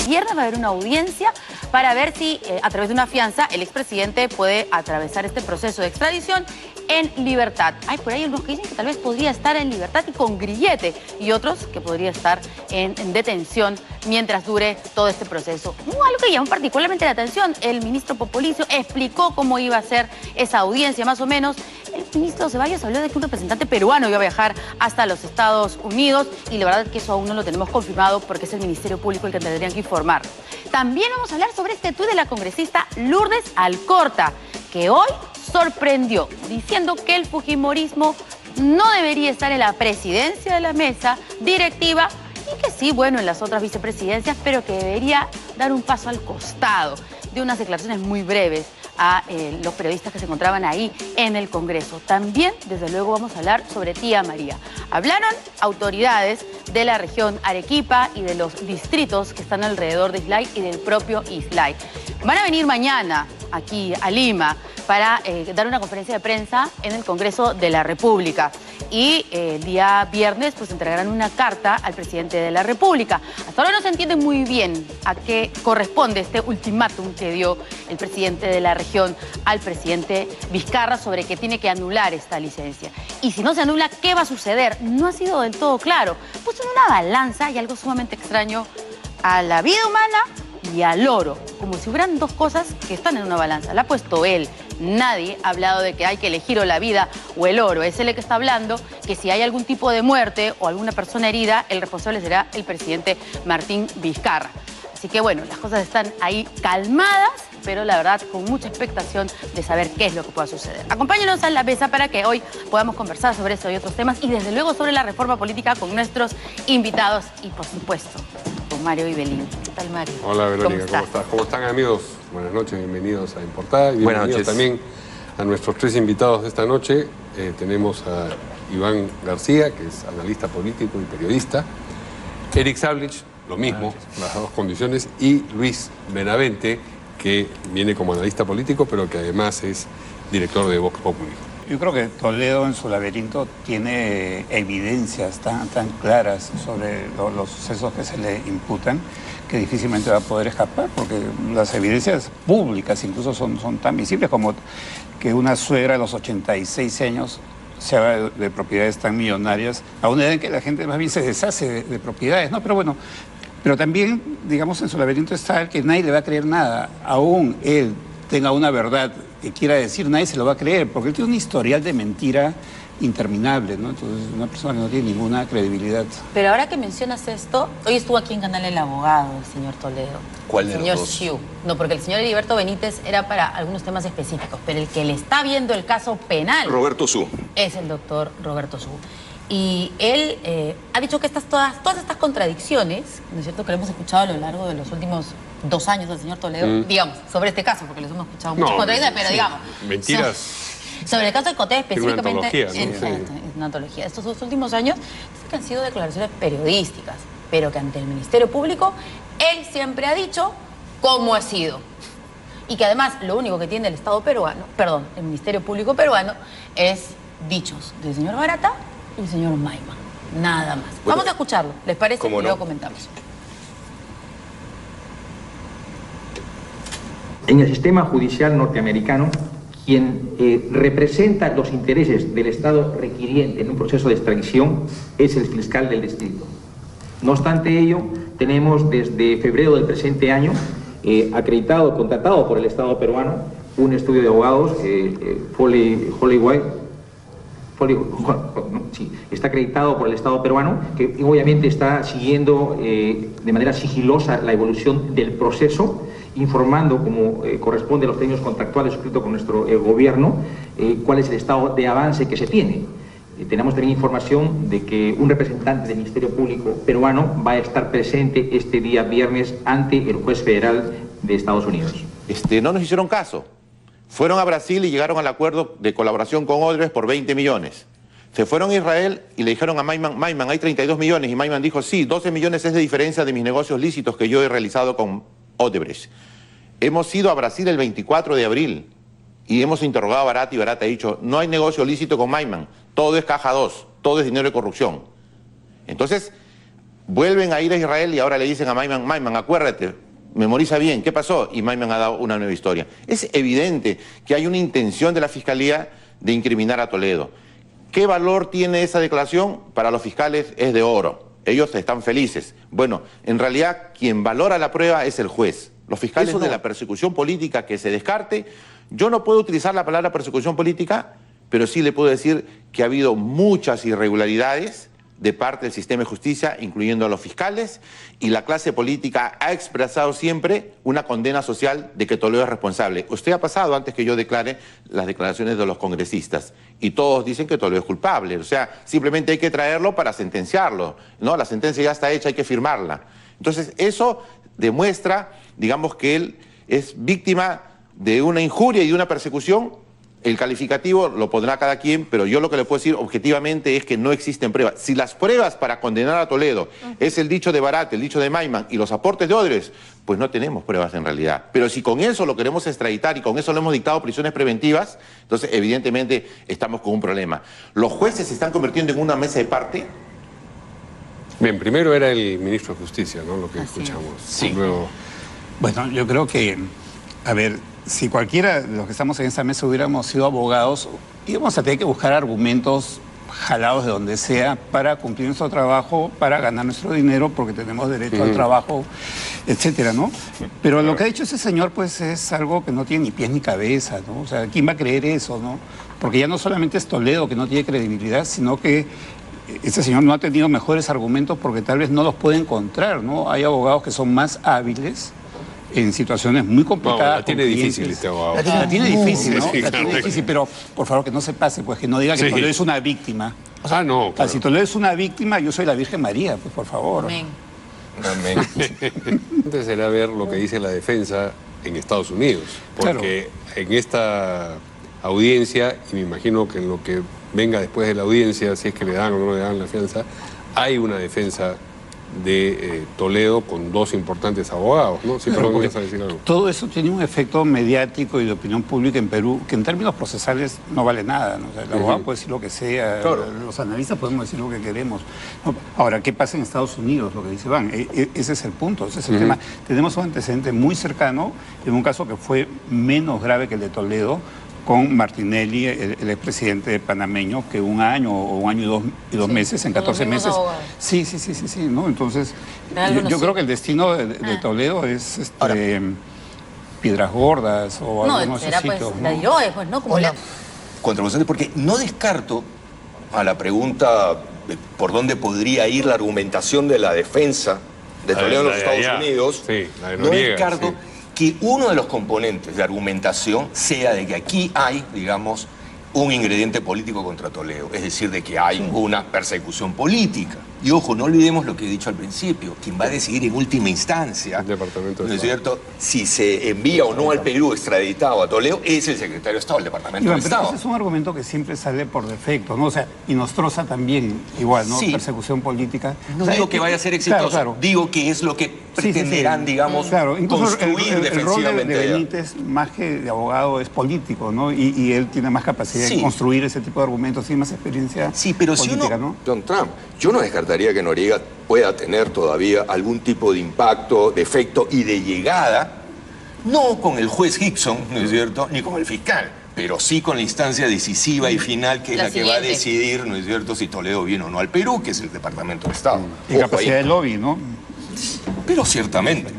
Viernes va a haber una audiencia para ver si a través de una fianza el expresidente puede atravesar este proceso de extradición en libertad. Hay por ahí algunos que dicen que tal vez podría estar en libertad y con grillete, y otros que podría estar en detención mientras dure todo este proceso. Algo que llamó particularmente la atención, el ministro Popolizio explicó cómo iba a ser esa audiencia, más o menos. El ministro Ceballos habló de que un representante peruano iba a viajar hasta los Estados Unidos, y la verdad es que eso aún no lo tenemos confirmado porque es el Ministerio Público el que tendrían que informar. También vamos a hablar sobre este tuit de la congresista Lourdes Alcorta, que hoy sorprendió diciendo que el fujimorismo no debería estar en la presidencia de la mesa directiva y que sí, bueno, en las otras vicepresidencias, pero que debería dar un paso al costado. De unas declaraciones muy breves a los periodistas que se encontraban ahí en el Congreso. También, desde luego, vamos a hablar sobre Tía María. Hablaron autoridades de la región Arequipa y de los distritos que están alrededor de Islay y del propio Islay. Van a venir mañana aquí a Lima para dar una conferencia de prensa en el Congreso de la República. Y el día viernes pues entregarán una carta al presidente de la República. Hasta ahora no se entiende muy bien a qué corresponde este ultimátum que dio el presidente de la región al presidente Vizcarra sobre que tiene que anular esta licencia. Y si no se anula, ¿qué va a suceder? No ha sido del todo claro. Puso en una balanza, y algo sumamente extraño, a la vida humana y al oro, como si hubieran dos cosas que están en una balanza. La ha puesto él. Nadie ha hablado de que hay que elegir o la vida o el oro. Es él el que está hablando que si hay algún tipo de muerte o alguna persona herida, el responsable será el presidente Martín Vizcarra. Así que bueno, las cosas están ahí calmadas, pero la verdad con mucha expectación de saber qué es lo que pueda suceder. Acompáñenos a la mesa para que hoy podamos conversar sobre eso y otros temas, y desde luego sobre la reforma política con nuestros invitados y, por supuesto, con Mario Ibelín. ¿Qué tal, Mario? Hola, Verónica, ¿cómo estás? ¿Cómo están, amigos? Buenas noches, bienvenidos a Importada. Y bienvenidos también a nuestros tres invitados de esta noche. Tenemos a Iván García, que es analista político y periodista. Eric Sablich, lo mismo, las dos condiciones. Y Luis Benavente, que viene como analista político, pero que además es director de Vox Populi. Yo creo que Toledo en su laberinto tiene evidencias tan claras sobre los sucesos que se le imputan que difícilmente va a poder escapar, porque las evidencias públicas incluso son tan visibles como que una suegra a los 86 años se habla de propiedades tan millonarias, a una edad en que la gente más bien se deshace de propiedades, ¿no? Pero bueno, pero también, digamos, en su laberinto está el que nadie le va a creer nada, aún él tenga una verdad que quiera decir, nadie se lo va a creer, porque él tiene un historial de mentira interminable, ¿no? Entonces, una persona que no tiene ninguna credibilidad. Pero ahora que mencionas esto, hoy estuvo aquí en Canal El Abogado, el señor Toledo. ¿Cuál de los señor dos? Xiu. No, porque el señor Heriberto Benítez era para algunos temas específicos, pero el que le está viendo el caso penal... Roberto Su. Es el doctor Roberto Su. Y él ha dicho que todas estas contradicciones, ¿no es cierto?, que lo hemos escuchado a lo largo de los últimos 2 años del señor Toledo, digamos, sobre este caso, porque los hemos escuchado muchas contradicciones, pero digamos... Mentiras. Sobre el caso de Coté específicamente... Tiene una antología, ¿no? Exacto, es una antología. Estos 2 últimos años que han sido declaraciones periodísticas, pero que ante el Ministerio Público él siempre ha dicho cómo ha sido. Y que además lo único que tiene el Estado peruano, perdón, el Ministerio Público peruano, es dichos del señor Barata y el señor Maiman. Nada más. Bueno, vamos a escucharlo, ¿les parece? Y no. luego comentamos. En el sistema judicial norteamericano, quien representa los intereses del Estado requiriente en un proceso de extradición es el fiscal del distrito. No obstante ello, tenemos desde febrero del presente año acreditado, contratado por el Estado peruano, un estudio de abogados, está acreditado por el Estado peruano, que obviamente está siguiendo de manera sigilosa la evolución del proceso, informando, como corresponde a los términos contractuales suscritos con nuestro gobierno, cuál es el estado de avance que se tiene. Tenemos también información de que un representante del Ministerio Público peruano va a estar presente este día viernes ante el juez federal de Estados Unidos. No nos hicieron caso. Fueron a Brasil y llegaron al acuerdo de colaboración con Odebrecht por 20 millones. Se fueron a Israel y le dijeron a Maiman, Maiman, hay 32 millones. Y Maiman dijo, sí, 12 millones es de diferencia de mis negocios lícitos que yo he realizado con Odebrecht. Hemos ido a Brasil el 24 de abril y hemos interrogado a Barata y Barata ha dicho, no hay negocio lícito con Maiman, todo es caja 2, todo es dinero de corrupción. Entonces, Vuelven a ir a Israel y ahora le dicen a Maiman, acuérdate, memoriza bien, ¿qué pasó? Y Maiman ha dado una nueva historia. Es evidente que hay una intención de la Fiscalía de incriminar a Toledo. ¿Qué valor tiene esa declaración? Para los fiscales es de oro. Ellos están felices. Bueno, en realidad quien valora la prueba es el juez. Los fiscales de la persecución política que se descarte. Yo no puedo utilizar la palabra persecución política, pero sí le puedo decir que ha habido muchas irregularidades de parte del sistema de justicia, incluyendo a los fiscales, y la clase política ha expresado siempre una condena social de que Toledo es responsable. Usted ha pasado, antes que yo declare, las declaraciones de los congresistas, y todos dicen que Toledo es culpable. O sea, simplemente hay que traerlo para sentenciarlo, ¿no? La sentencia ya está hecha, hay que firmarla. Entonces, eso demuestra, digamos, que él es víctima de una injuria y de una persecución. El calificativo lo pondrá cada quien, pero yo lo que le puedo decir objetivamente es que no existen pruebas. Si las pruebas para condenar a Toledo es el dicho de Barat, el dicho de Maiman y los aportes de Odres, pues no tenemos pruebas en realidad. Pero si con eso lo queremos extraditar y con eso le hemos dictado prisiones preventivas, entonces evidentemente estamos con un problema. Los jueces se están convirtiendo en una mesa de parte. Bien, primero era el ministro de Justicia, ¿no? Lo que escuchamos. Sí. Luego... Bueno, yo creo que, a ver, si cualquiera de los que estamos en esta mesa hubiéramos sido abogados, íbamos a tener que buscar argumentos jalados de donde sea para cumplir nuestro trabajo, para ganar nuestro dinero, porque tenemos derecho al trabajo, etcétera, ¿no? Pero lo que ha dicho ese señor, pues, es algo que no tiene ni pies ni cabeza, ¿no? O sea, ¿quién va a creer eso, no? Porque ya no solamente es Toledo que no tiene credibilidad, sino que este señor no ha tenido mejores argumentos porque tal vez no los puede encontrar, ¿no? Hay abogados que son más hábiles en situaciones muy complicadas. No, la tiene difícil este abogado. La tiene difícil, ¿no? Sí, La tiene difícil, pero por favor que no se pase, pues que no diga que Toledo es una víctima. O sea, no, claro. Si Toledo es una víctima, yo soy la Virgen María, pues por favor. Amén. Antes será ver lo que dice la defensa en Estados Unidos, porque en esta audiencia, y me imagino que en lo que venga después de la audiencia, si es que le dan o no le dan la fianza, hay una defensa de Toledo con dos importantes abogados, ¿no? Sí, perdón, ¿vas a decir algo? Todo eso tiene un efecto mediático y de opinión pública en Perú que en términos procesales no vale nada, ¿no? O sea, el abogado puede decir lo que sea, los analistas podemos decir lo que queremos. No, ahora, ¿qué pasa en Estados Unidos? Lo que dice Iván, ese es el punto, ese es el tema. Tenemos un antecedente muy cercano en un caso que fue menos grave que el de Toledo, con Martinelli, el expresidente panameño, que un año o un año y dos meses, en 14 meses. Sí, ¿no? Entonces, yo creo que el destino de Toledo es Piedras Gordas o algunos sitios. Pues, la Diroe, pues, ¿no? Como Contraproducente, porque no descarto a la pregunta de por dónde podría ir la argumentación de la defensa de Toledo en los Estados Unidos. Sí, la de no descarto que uno de los componentes de argumentación sea de que aquí hay, digamos, un ingrediente político contra Toledo, es decir, de que hay una persecución política. Y ojo, no olvidemos lo que he dicho al principio, quien va a decidir en última instancia, ¿no es cierto?, si se envía o no al Perú extraditado a Toledo, es el secretario de Estado, el Departamento de Estado. Ese es un argumento que siempre sale por defecto, ¿no? O sea, y Nostroza también igual, ¿no? Sí. Persecución política. No digo que vaya a ser exitoso, digo que es lo que pretenderán, digamos, construir defensivamente. El rol de Benítez, más que de abogado, es político, ¿no? Y él tiene más capacidad de construir ese tipo de argumentos, tiene más experiencia pero política, si uno, ¿no? Don Trump, yo no descartaría que Noriega pueda tener todavía algún tipo de impacto, de efecto y de llegada, no con el juez Hickson, ¿no es cierto?, ni con el fiscal, pero sí con la instancia decisiva y final, que es la que va a decidir, ¿no es cierto?, si Toledo viene o no al Perú, que es el Departamento de Estado. Y capacidad de lobby, ¿no? Pero ciertamente,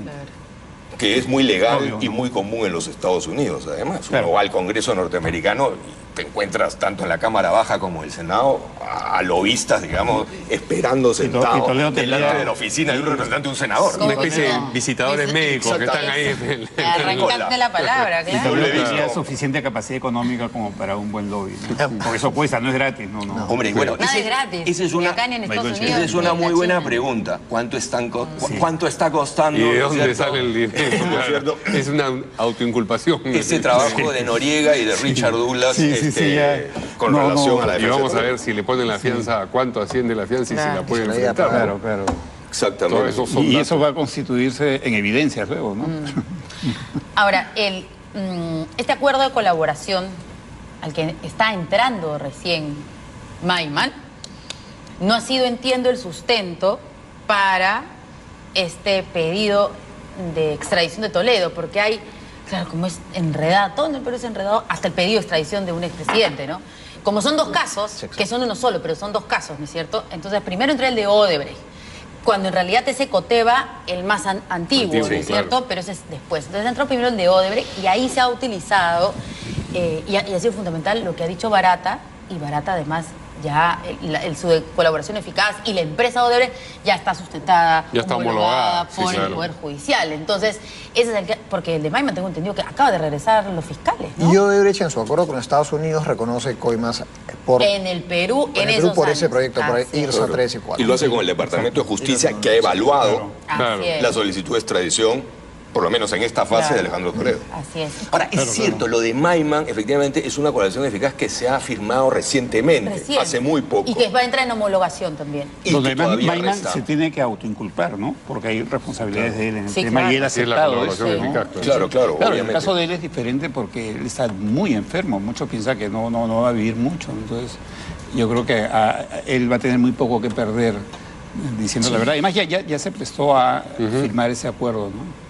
que es muy legal y muy común en los Estados Unidos, además. Uno va al Congreso norteamericano y te encuentras tanto en la Cámara Baja como en el Senado a lobistas, digamos, esperando sentados delante de la oficina de un representante de un senador. Una especie de visitadores médicos que están ahí. Arrancaste la palabra, claro. Y Toledo tenía suficiente capacidad económica como para un buen lobby, ¿no? Porque eso cuesta, no es gratis, no. Hombre, bueno, nada es gratis. Esa es una muy buena pregunta. ¿Cuánto está costando? ¿Y de dónde sale el dinero? Claro. Es una autoinculpación. Ese trabajo de Noriega y de Richard Douglas con relación a la defensa. Y vamos a ver si le ponen la fianza, a cuánto asciende la fianza y si la pueden enfrentar. Claro. Exactamente. Y eso va a constituirse en evidencias luego, ¿no? Ahora, este acuerdo de colaboración al que está entrando recién Maiman no ha sido, entiendo, el sustento para este pedido de extradición de Toledo, porque hay, claro, como es enredado, todo en el Perú es enredado, hasta el pedido de extradición de un expresidente, ¿no? Como son dos casos, que son uno solo, pero son dos casos, ¿no es cierto? Entonces, primero entra el de Odebrecht, cuando en realidad ese Coteva, el más antiguo, ¿no es cierto? Claro. Pero ese es después. Entonces entró primero el de Odebrecht y ahí se ha utilizado, y ha sido fundamental lo que ha dicho Barata, y Barata además ya su colaboración eficaz y la empresa Odebrecht ya está sustentada, ya está homologada por el Poder Judicial. Entonces, ese es el que, porque el de Maiman tengo entendido que acaba de regresar los fiscales, ¿no? Y Odebrecht en su acuerdo con Estados Unidos reconoce coimas en el Perú, en esos por años. ese proyecto, por IRSA 3 y 4. Y lo hace con el Departamento de Justicia, que ha evaluado la solicitud de extradición, por lo menos en esta fase, de Alejandro Toledo. Así es. Ahora, es cierto, lo de Maiman efectivamente es una colaboración eficaz que se ha firmado recientemente, hace muy poco. Y que va a entrar en homologación también. Y donde Maiman se tiene que autoinculpar, ¿no? Porque hay responsabilidades de él en el tema y él ha aceptado eso, ¿no? Claro, en el caso de él es diferente porque él está muy enfermo. Muchos piensan que no va a vivir mucho. Entonces, yo creo que él va a tener muy poco que perder diciendo la verdad. Además, ya se prestó a firmar ese acuerdo, ¿no?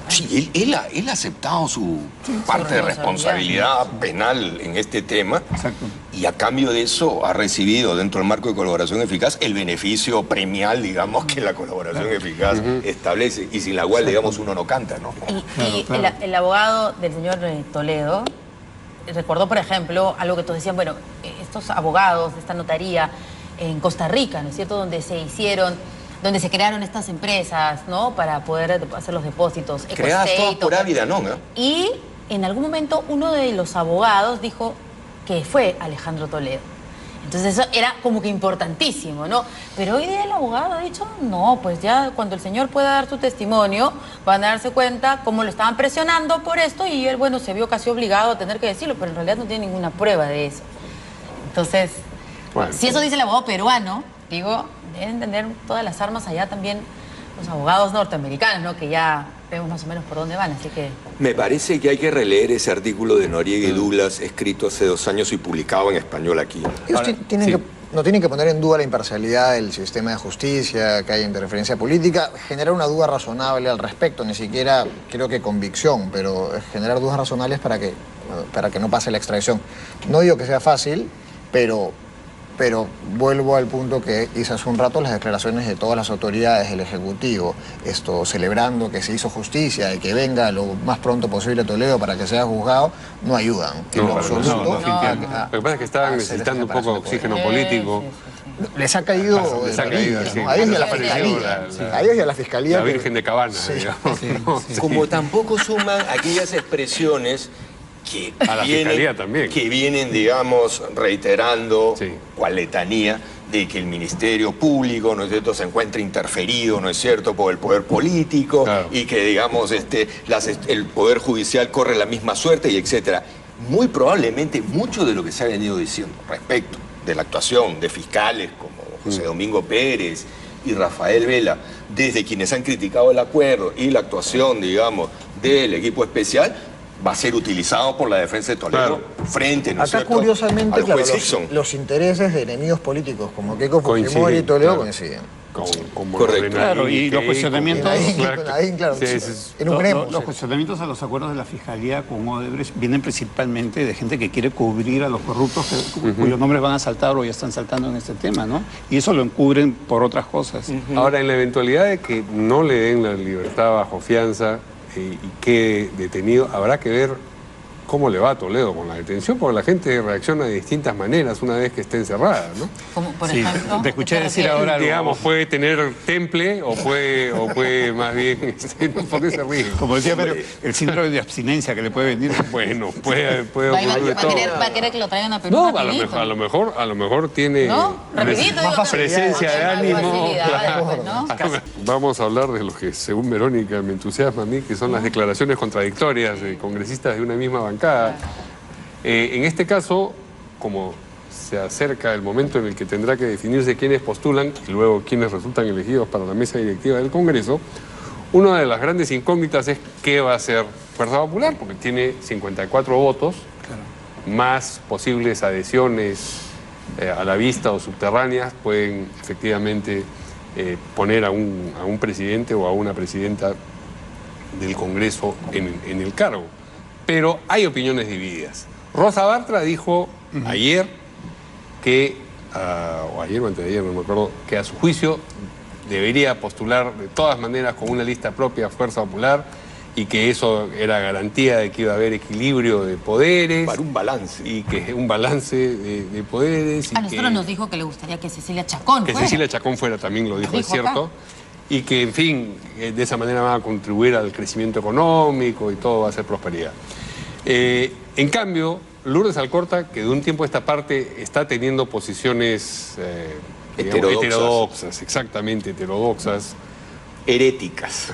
Sí, él ha aceptado su parte de responsabilidad penal en este tema. Exacto. Y a cambio de eso ha recibido, dentro del marco de colaboración eficaz, el beneficio premial, digamos, que la colaboración eficaz establece, y sin la cual, digamos, uno no canta, ¿no? Y el abogado del señor Toledo recordó, por ejemplo, algo que todos decían, bueno, estos abogados de esta notaría en Costa Rica, ¿no es cierto?, donde se crearon estas empresas, ¿no?, para poder hacer los depósitos. Creadas todas por Ávila, ¿no? Y en algún momento uno de los abogados dijo que fue Alejandro Toledo. Entonces eso era como que importantísimo, ¿no? Pero hoy día el abogado ha dicho, no, pues ya cuando el señor pueda dar su testimonio, van a darse cuenta cómo lo estaban presionando por esto y él, bueno, se vio casi obligado a tener que decirlo, pero en realidad no tiene ninguna prueba de eso. Entonces, bueno, si eso dice el abogado peruano, digo, deben tener todas las armas allá también los abogados norteamericanos, ¿no? Que ya vemos más o menos por dónde van, así que... Me parece que hay que releer ese artículo de Noriega y Douglas, escrito hace 2 años y publicado en español aquí. Ellos no tienen que poner en duda la imparcialidad del sistema de justicia, que haya interferencia política, generar una duda razonable al respecto, ni siquiera creo que convicción, pero generar dudas razonables para que no pase la extradición. No digo que sea fácil, pero vuelvo al punto que hice hace un rato, las declaraciones de todas las autoridades del Ejecutivo, celebrando que se hizo justicia y que venga lo más pronto posible Toledo para que sea juzgado, no ayudan. Lo que pasa es que estaban necesitando un poco de oxígeno político. Les ha caído, a ellos y a la Fiscalía. A ellos y a la Fiscalía. La Virgen de Cabana, digamos. Como tampoco suman aquellas expresiones que vienen, digamos, reiterando cual letanía de que el Ministerio Público, ¿no es cierto?, se encuentra interferido, ¿no es cierto?, por el poder político, y que, digamos, el Poder Judicial corre la misma suerte, y etcétera. Muy probablemente mucho de lo que se ha venido diciendo respecto de la actuación de fiscales como José Domingo Pérez y Rafael Vela, desde quienes han criticado el acuerdo y la actuación, digamos, del equipo especial, va a ser utilizado por la defensa de Toledo frente, ¿no es cierto?, curiosamente, al juez Hickson. Los intereses de enemigos políticos como Keiko Fujimori y Toledo coinciden. Correcto. Claro, y los cuestionamientos... Los cuestionamientos a los acuerdos de la Fiscalía con Odebrecht vienen principalmente de gente que quiere cubrir a los corruptos cuyos nombres van a saltar o ya están saltando en este tema, ¿no? Y eso lo encubren por otras cosas. Ahora, en la eventualidad de que no le den la libertad bajo fianza y quede detenido, habrá que ver cómo le va a Toledo con la detención, porque la gente reacciona de distintas maneras una vez que esté encerrada, ¿no? Como por ejemplo, te escuché decir ahora algo. Digamos, puede tener temple o puede más bien... ¿Por qué se ríe? Como decía, pero el síndrome de abstinencia que le puede venir. Bueno, puede ocurrir de todo. ¿Va a querer que lo traigan a Perú? No, a lo mejor tiene presencia de ánimo. Vamos a hablar de lo que, según Verónica, me entusiasma a mí, que son las declaraciones contradictorias de congresistas de una misma bancada. En este caso, como se acerca el momento en el que tendrá que definirse quiénes postulan y luego quiénes resultan elegidos para la mesa directiva del Congreso, una de las grandes incógnitas es qué va a hacer Fuerza Popular, porque tiene 54 votos, más posibles adhesiones a la vista o subterráneas pueden efectivamente poner a un presidente o a una presidenta del Congreso en el cargo. Pero hay opiniones divididas. Rosa Bartra dijo ayer que, o ayer o antes de ayer, no me acuerdo, que a su juicio debería postular de todas maneras con una lista propia Fuerza Popular y que eso era garantía de que iba a haber equilibrio de poderes. Para un balance. Y que un balance de poderes. A nosotros nos dijo que le gustaría que Cecilia Chacón fuera. Que Cecilia Chacón fuera, también lo dijo, es cierto. Acá. Y que, en fin, de esa manera va a contribuir al crecimiento económico y todo va a ser prosperidad. En cambio, Lourdes Alcorta, que de un tiempo a esta parte está teniendo posiciones heterodoxas, exactamente heterodoxas. Heréticas.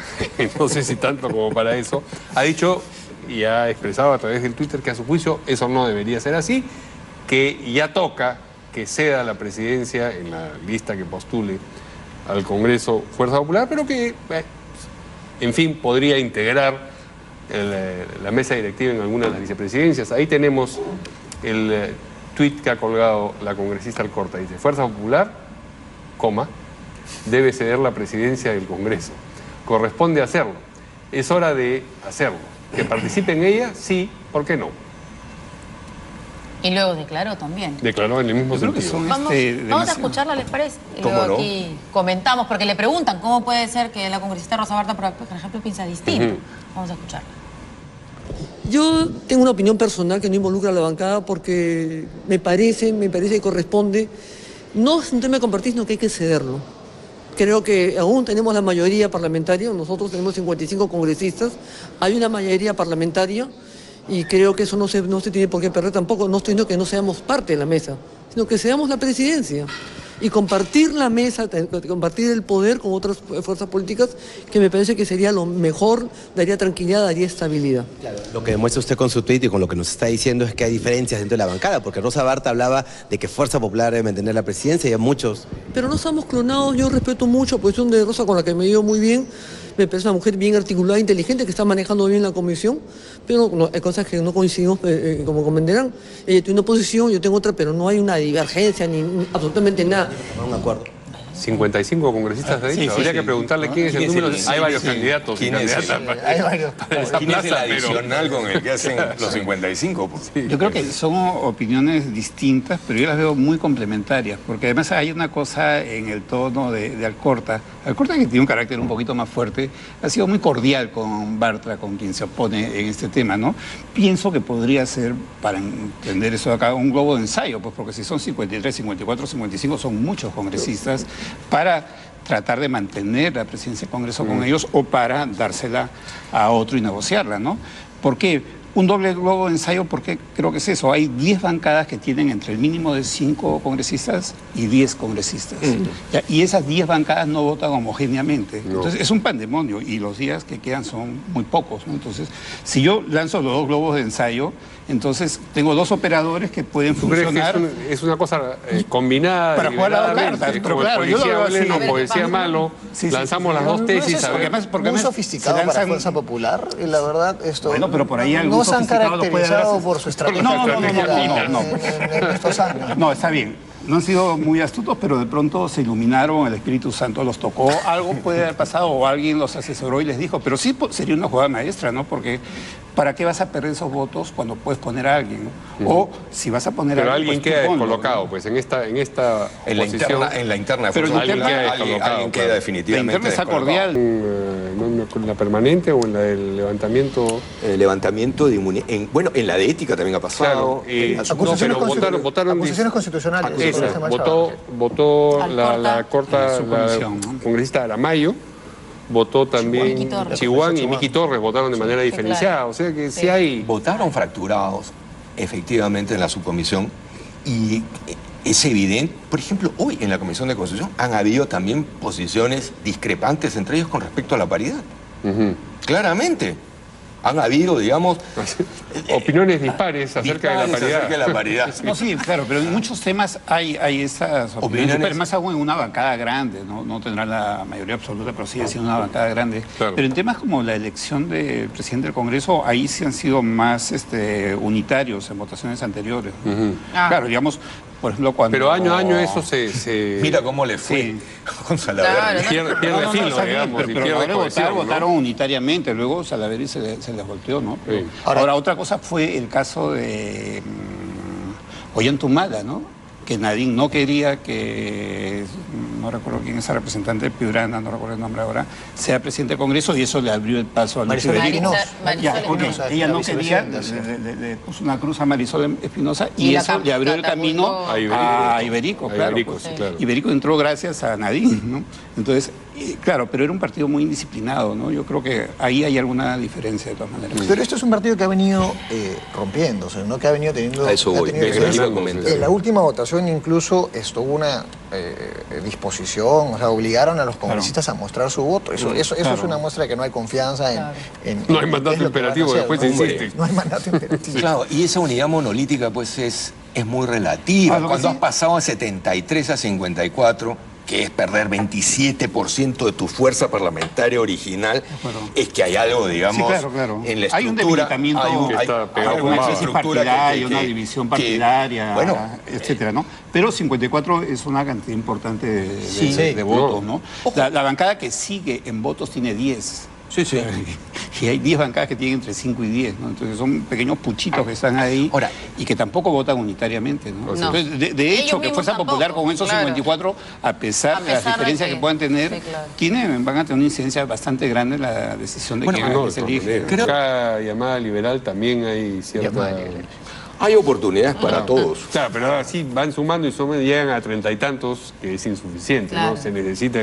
No sé si tanto como para eso. Ha dicho y ha expresado a través del Twitter que a su juicio eso no debería ser así, que ya toca que ceda la presidencia en la lista que postule al Congreso Fuerza Popular, pero que, en fin, podría integrar la mesa directiva en alguna de las vicepresidencias. Ahí tenemos el tuit que ha colgado la congresista Alcorta. Dice: Fuerza Popular, debe ceder la presidencia del Congreso. Corresponde hacerlo. Es hora de hacerlo. Que participe en ella, sí, ¿por qué no? Y luego declaró también. Declaró en el mismo sentido. Vamos a escucharla, ¿les parece? Y luego aquí comentamos, porque le preguntan cómo puede ser que la congresista Rosa Bartra, por ejemplo, piensa distinto. Vamos a escucharla. Yo tengo una opinión personal que no involucra a la bancada porque me parece que corresponde. No es un tema de compartir, sino que hay que cederlo. Creo que aún tenemos la mayoría parlamentaria, nosotros tenemos 55 congresistas, hay una mayoría parlamentaria y creo que eso no se tiene por qué perder tampoco. No estoy diciendo que no seamos parte de la mesa, sino que seamos la presidencia y compartir la mesa, compartir el poder con otras fuerzas políticas, que me parece que sería lo mejor, daría tranquilidad, daría estabilidad. Claro, lo que demuestra usted con su tuit y con lo que nos está diciendo es que hay diferencias dentro de la bancada, porque Rosa Bartra hablaba de que Fuerza Popular debe mantener la presidencia y hay muchos... Pero no estamos clonados, yo respeto mucho la posición de Rosa, con la que me llevo muy bien. Me parece una mujer bien articulada, inteligente, que está manejando bien la comisión, pero no, hay cosas que no coincidimos, como comprenderán. Ella tiene una posición, yo tengo otra, pero no hay una divergencia ni absolutamente nada. Un acuerdo. 55 congresistas de dicho. Habría que preguntarle quién es el número. Hay varios candidatos y candidatas. Hay varios. ¿Quién es el adicional con el que hacen los 55? Yo creo que son opiniones distintas, pero yo las veo muy complementarias, porque además hay una cosa en el tono de Alcorta. Alcorta, que tiene un carácter un poquito más fuerte, ha sido muy cordial con Bartra, con quien se opone en este tema, ¿no? Pienso que podría ser, para entender eso de acá, un globo de ensayo, pues porque si son 53, 54, 55, son muchos congresistas, para tratar de mantener la presidencia del Congreso con ellos o para dársela a otro y negociarla, ¿no? ¿Por qué? Un doble globo de ensayo, porque creo que es eso. Hay 10 bancadas que tienen entre el mínimo de 5 congresistas y 10 congresistas. ¿Ya? Y esas 10 bancadas no votan homogéneamente. No. Entonces es un pandemonio y los días que quedan son muy pocos, ¿no? Entonces, si yo lanzo los dos globos de ensayo, entonces tengo dos operadores que pueden funcionar. Es una cosa combinada. Para jugar a la carta. Pero claro, policía bueno, policía malo. Lanzamos las dos tesis. Porque muy sofisticado para Fuerza Popular. Y la verdad, esto. Bueno, pero por ahí algún no se han caracterizado por su estrategia en estos años. No, está bien. No han sido muy astutos, pero de pronto se iluminaron, el Espíritu Santo los tocó, algo puede haber pasado o alguien los asesoró y les dijo, pero sí sería una jugada maestra, ¿no? Porque ¿para qué vas a perder esos votos cuando puedes poner a alguien, ¿no? O si vas a poner pero a alguien, pues, queda descolocado, ¿no? Pues en esta en la interna pero alguien queda definitivamente. La interna está cordial. ¿En la permanente o en la del levantamiento? Levantamiento de inmunidad. Bueno, en la de ética también ha pasado. Claro, votaron acusaciones constitucionales. Votó la congresista Aramayo, votó también Chihuán y Miki Torres, votaron de manera diferenciada. O sea que sí hay... Votaron fracturados, efectivamente, en la subcomisión. Y es evidente, por ejemplo, hoy en la Comisión de Constitución han habido también posiciones discrepantes entre ellos con respecto a la paridad. Claramente. Han habido, digamos... opiniones dispares acerca de la paridad. No, sí, claro, pero en muchos temas hay esas opiniones. Más aún en una bancada grande, no tendrá la mayoría absoluta, pero sigue siendo una bancada grande. Claro. Pero en temas como la elección del presidente del Congreso, ahí sí han sido más unitarios en votaciones anteriores. Claro, digamos... Por ejemplo, cuando... Pero año a año eso se... Mira cómo le fue con Salaverry. Pierde filo, digamos. Pero ahora votaron unitariamente, luego Salaverry se les volteó, ¿no? Sí. Ahora, otra cosa fue el caso de Ollantumala, ¿no? Que Nadine no quería que, no recuerdo quién es el representante de Piurana, no recuerdo el nombre ahora, sea presidente del Congreso, y eso le abrió el paso a Luis Iberico. Ella no quería, le puso una cruz a Marisol Espinosa y eso le abrió el camino a Iberico, claro. Iberico entró gracias a Nadine, ¿no? Entonces, claro, pero era un partido muy indisciplinado, ¿no? Yo creo que ahí hay alguna diferencia de todas maneras. Pero esto es un partido que ha venido rompiéndose, ¿no? Que ha venido teniendo... A eso voy. En la última votación incluso estuvo una disposición, o sea, obligaron a los congresistas a mostrar su voto. Eso es una muestra de que no hay confianza en no hay mandato imperativo, después se insiste. No hay mandato imperativo. Claro, y esa unidad monolítica pues es muy relativa. Cuando has pasado de 73 a 54... que es perder 27% de tu fuerza parlamentaria original, es que hay algo, digamos, en la estructura. Hay un debilitamiento, hay una crisis partidaria, una división partidaria, bueno, etcétera, ¿no? Pero 54 es una cantidad importante de votos, ¿no? La bancada que sigue en votos tiene 10. Sí, sí. Y hay 10 bancadas que tienen entre 5 y 10, ¿no? Entonces son pequeños puchitos que están ahí y que tampoco votan unitariamente, ¿no? Entonces, de hecho, que Fuerza Popular con esos 54, a pesar de las diferencias que puedan tener, van a tener una incidencia bastante grande en la decisión de quién se elige. Acá llamada liberal también hay cierta... Hay oportunidades para todos. Claro, pero así van sumando y llegan a 30 y tantos, que es insuficiente, ¿no? Se necesita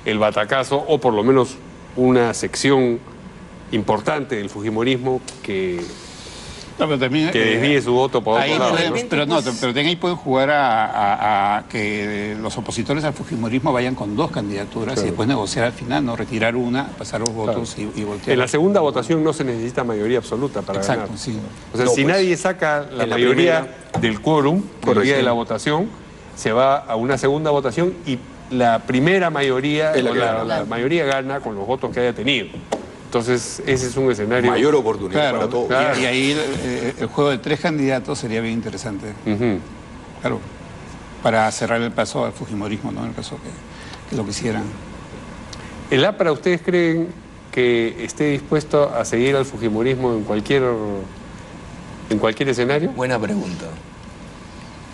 el batacazo, o por lo menos una sección importante del fujimorismo que desvíe su voto por otro lado. Pero ahí pueden jugar a que los opositores al fujimorismo vayan con 2 candidaturas y después negociar al final, no retirar una, pasar los votos y voltear. En la segunda votación no se necesita mayoría absoluta para ganar. Sí. O sea, si nadie saca la mayoría del quórum, el día de la votación, se va a una segunda votación y la primera mayoría, la mayoría gana con los votos que haya tenido. Entonces, ese es un escenario... Mayor oportunidad para todos. Y ahí el juego de 3 candidatos sería bien interesante. Claro, para cerrar el paso al fujimorismo, ¿no? En el caso que lo quisieran. ¿El APRA ustedes creen que esté dispuesto a seguir al fujimorismo en cualquier escenario? Buena pregunta.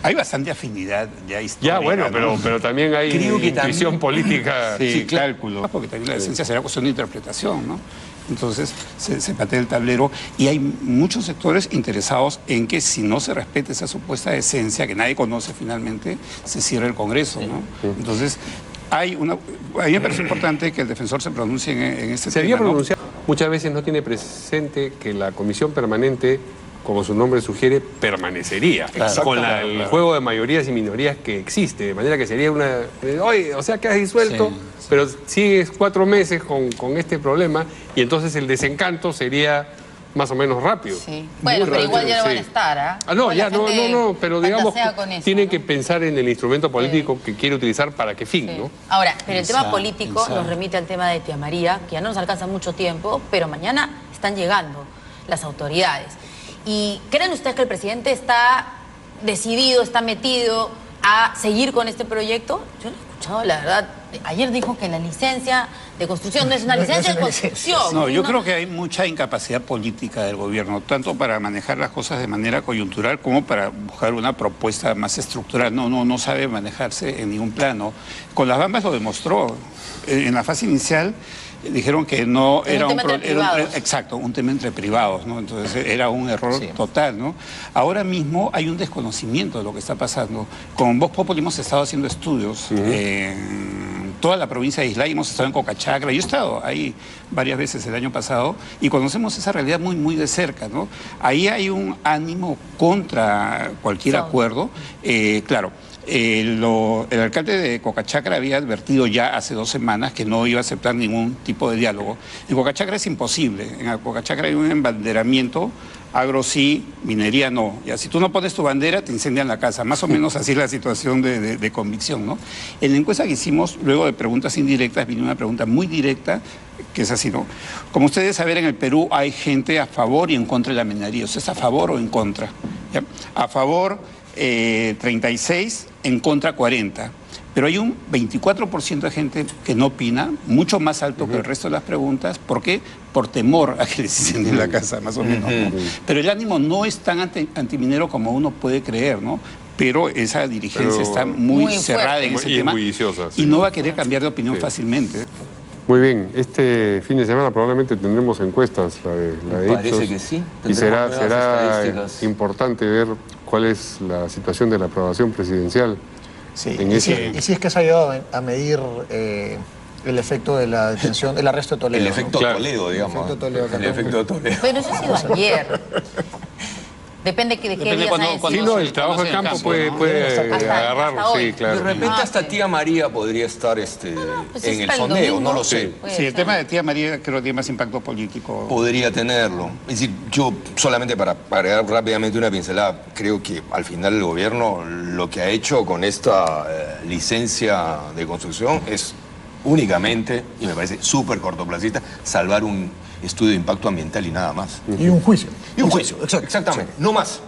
Hay bastante afinidad ya histórica. Ya, bueno, ¿no? pero también hay intuición política. Sí, cálculo. Porque también la esencia será cuestión de interpretación, ¿no? Entonces se patea el tablero y hay muchos sectores interesados en que si no se respeta esa supuesta esencia que nadie conoce finalmente, se cierre el Congreso, ¿no? Entonces, a mí me parece importante que el defensor se pronuncie en este tema. Se había pronunciado. Muchas veces no tiene presente que la comisión permanente, como su nombre sugiere, permanecería con el juego de mayorías y minorías que existe, de manera que sería una... Oye, o sea que has disuelto, pero sigues 4 meses con este problema y entonces el desencanto sería más o menos rápido. Sí. Bueno, pero igual ya no van a estar, no, pero digamos, tienen que pensar en el instrumento político que quiere utilizar para qué fin, ¿no? Ahora, pero el tema político nos remite al tema de Tía María, que ya no nos alcanza mucho tiempo, pero mañana están llegando las autoridades. ¿Y creen ustedes que el presidente está decidido, está metido a seguir con este proyecto? Yo lo he escuchado, la verdad. Ayer dijo que la licencia de construcción no es una licencia de construcción. No, yo creo que hay mucha incapacidad política del gobierno, tanto para manejar las cosas de manera coyuntural como para buscar una propuesta más estructural. No sabe manejarse en ningún plano. Con las Bambas lo demostró. En la fase inicial dijeron que no era un tema entre privados, ¿no? Entonces era un error total, ¿no? Ahora mismo hay un desconocimiento de lo que está pasando. Con Vox Populi hemos estado haciendo estudios en toda la provincia de Islay, hemos estado en Cocachacra, yo he estado ahí varias veces el año pasado y conocemos esa realidad muy, muy de cerca, ¿no? Ahí hay un ánimo contra cualquier acuerdo, claro. El alcalde de Cocachacra había advertido ya hace 2 semanas que no iba a aceptar ningún tipo de diálogo. En Cocachacra es imposible. En Cocachacra hay un embanderamiento, agro sí, minería no. Ya, si tú no pones tu bandera, te incendian la casa. Más o menos así es la situación de convicción, ¿no? En la encuesta que hicimos, luego de preguntas indirectas, vino una pregunta muy directa, que es así, ¿no? Como ustedes saben, en el Perú hay gente a favor y en contra de la minería. O sea, ¿es a favor o en contra? ¿Ya? A favor... 36, en contra 40. Pero hay un 24% de gente que no opina, mucho más alto que el resto de las preguntas. ¿Por qué? Por temor a que les incendien la casa, más o menos, ¿no? Pero el ánimo no es tan antiminero como uno puede creer, ¿no? Pero esa dirigencia está muy cerrada en ese tema y no va a querer cambiar de opinión fácilmente. Muy bien, este fin de semana probablemente tendremos encuestas, la de Parece que sí. Y será importante ver cuál es la situación de la aprobación presidencial. Sí, y si es que se ha ayudado a medir el efecto de la detención, el arresto de Toledo. El efecto Toledo, digamos. El efecto Toledo. Pero eso ha sido ayer. Depende de qué días haya Sí, no, el trabajo de campo puede agarrarlo, sí, claro. De repente hasta tía María podría estar en el sondeo, no lo sé. Sí, el tema de tía María creo que tiene más impacto político. Podría tenerlo. Es decir, yo solamente para agregar rápidamente una pincelada, creo que al final el gobierno lo que ha hecho con esta licencia de construcción es únicamente, y me parece súper cortoplacista, salvar un estudio de impacto ambiental y nada más. Y un juicio. Y un juicio, exactamente, no más.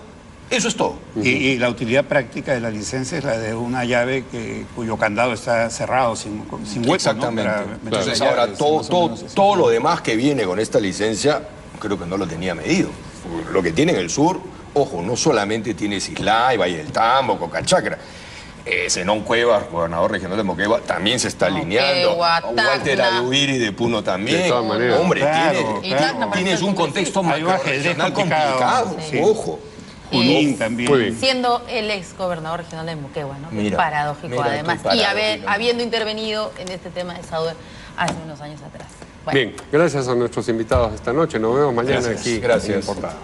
Eso es todo. Y la utilidad práctica de la licencia es la de una llave cuyo candado está cerrado, sin hueco. Exactamente. ¿No? Entonces ahora todo lo demás que viene con esta licencia, creo que no lo tenía medido. Lo que tiene en el sur, ojo, no solamente tiene Cislay, Valle del Tambo, Cocachacra. Zenón Cuevas, gobernador regional de Moquegua, también se está alineando. Walter Adubiri de Puno también. De todas maneras. Hombre, claro. tienes un contexto macro-regional complicado. Sí. Ojo. Junín también. Siendo el ex gobernador regional de Moquegua, ¿no? Mira, paradójico además. Y habiendo intervenido en este tema de Sauer hace unos años atrás. Bien, gracias a nuestros invitados esta noche. Nos vemos mañana aquí Gracias. en Portada.